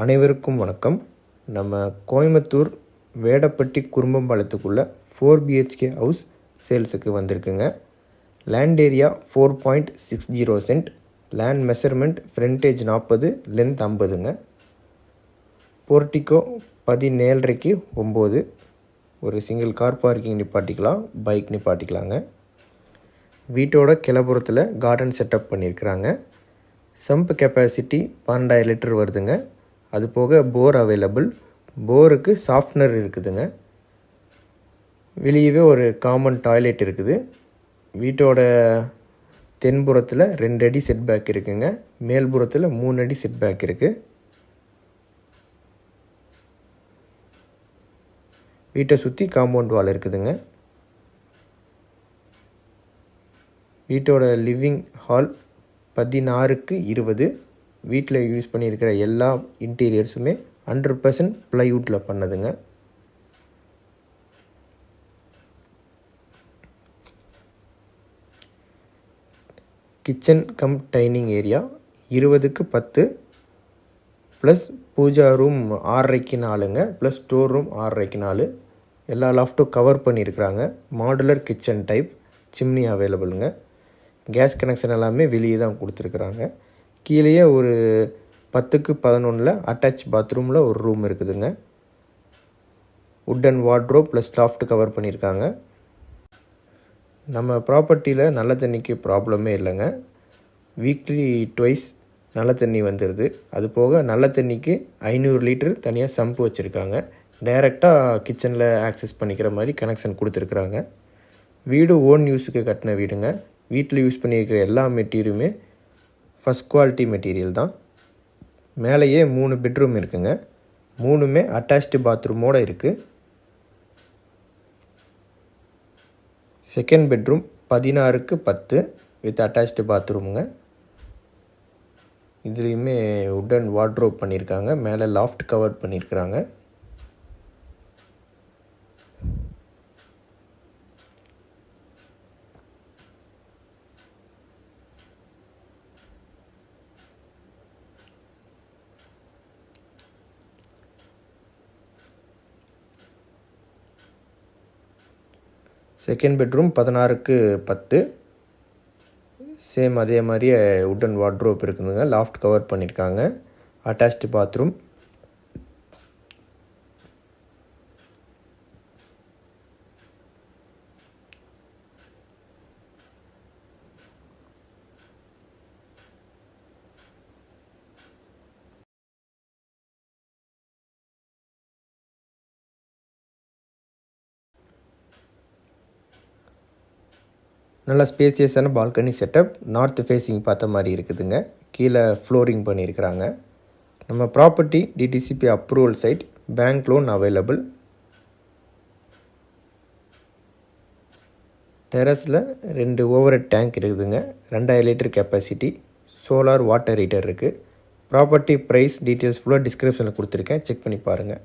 அனைவருக்கும் வணக்கம். நம்ம கோயம்புத்தூர் வேடப்பட்டி குறும்பம்பாளையத்துக்குள்ள 4 BHK ஹவுஸ் சேல்ஸுக்கு வந்திருக்குங்க. Land area 4.60 cent, land measurement frontage 40, length 50ங்க. போர்ட்டிகோ 17.5க்கு 9. ஒரு சிங்கிள் கார் பார்க்கிங் நிப்பாட்டிக்கலாம், பைக் நிப்பாட்டிக்கலாங்க. வீட்டோட கிளப்புறத்தில் கார்டன் செட்டப் பண்ணியிருக்கிறாங்க. சம்ப் கெப்பாசிட்டி 12,000 லிட்டர் வருதுங்க. அது போக போர் அவைலபிள். போருக்கு சாஃப்ட்னர் இருக்குதுங்க. வெளியவே ஒரு காமன் டாய்லெட் இருக்குது. வீட்டோட தென்புறத்தில் 2 அடி செட் பேக் இருக்குங்க. மேல்புறத்தில் 3 அடி செட் பேக் இருக்குது. வீட்டை சுற்றி காம்பவுண்ட் வால் இருக்குதுங்க. வீட்டோட லிவிங் ஹால் 16க்கு 20. வீட்டில் யூஸ் பண்ணியிருக்கிற எல்லா இன்டீரியர்ஸுமே 100% ப்ளைவுட்டில் பண்ணதுங்க. கிச்சன் கம் டைனிங் ஏரியா 20க்கு 10 ப்ளஸ் பூஜா ரூம் 6.5க்கு 4ங்க, ப்ளஸ் ஸ்டோர் ரூம் 6.5க்கு 4. எல்லா லாஃப்ட்டும் கவர் பண்ணியிருக்கிறாங்க. மாடுலர் கிச்சன் டைப், சிம்னி அவைலபிளுங்க. கேஸ் கனெக்ஷன் எல்லாமே வெளியே தான் கொடுத்துருக்குறாங்க. கீழேயே ஒரு 10க்கு 11 அட்டாச் பாத்ரூமில் ஒரு ரூம் இருக்குதுங்க. Wooden wardrobe plus loft cover பண்ணியிருக்காங்க. நம்ம ப்ராப்பர்ட்டியில் நல்ல தண்ணிக்கு ப்ராப்ளமே இல்லைங்க. வீக்லி ட்வைஸ் நல்ல தண்ணி வந்துடுது. அது போக நல்ல தண்ணிக்கு 500 லிட்டர் தனியாக சம்பு வச்சுருக்காங்க. டைரெக்டாக கிச்சனில் ஆக்சஸ் பண்ணிக்கிற மாதிரி கனெக்ஷன் கொடுத்துருக்குறாங்க. வீடு ஓன் யூஸுக்கு கட்டின வீடுங்க. வீட்டில் யூஸ் பண்ணியிருக்கிற எல்லா மெட்டீரியலுமே ஃபஸ்ட் குவாலிட்டி மெட்டீரியல் தான். மேலேயே 3 பெட்ரூம் இருக்குங்க. 3மே அட்டாச்டு பாத்ரூமோடு இருக்குது. செகண்ட் பெட்ரூம் 16க்கு 10 வித் அட்டாச்டு பாத்ரூமுங்க. இதுலேயுமே உட்டன் வார்ட்ரோப் பண்ணியிருக்காங்க. மேலே லாஃப்ட் கவர் பண்ணியிருக்கிறாங்க. செகண்ட் பெட்ரூம் 16க்கு 10. சேம் அதே மாதிரியே உட்டன் வார்ட்ரோப் இருக்குதுங்க. லாஃப்ட் கவர் பண்ணியிருக்காங்க. Attached bathroom. நல்லா ஸ்பேசியஸான பால்கனி செட்டப். நார்த் ஃபேஸிங் பார்த்த மாதிரி இருக்குதுங்க. கீழே ஃப்ளோரிங் பண்ணியிருக்கிறாங்க. நம்ம property DTCP approval site, bank loan available. டெரஸில் 2 ஓவர்ஹெட் டேங்க் இருக்குதுங்க. 2000 litre capacity. Solar water heater இருக்குது. ப்ராப்பர்ட்டி ப்ரைஸ் டீட்டெயில்ஸ் ஃபுல்லாக டிஸ்கிரிப்ஷனில் கொடுத்துருக்கேன், செக் பண்ணி பாருங்கள்.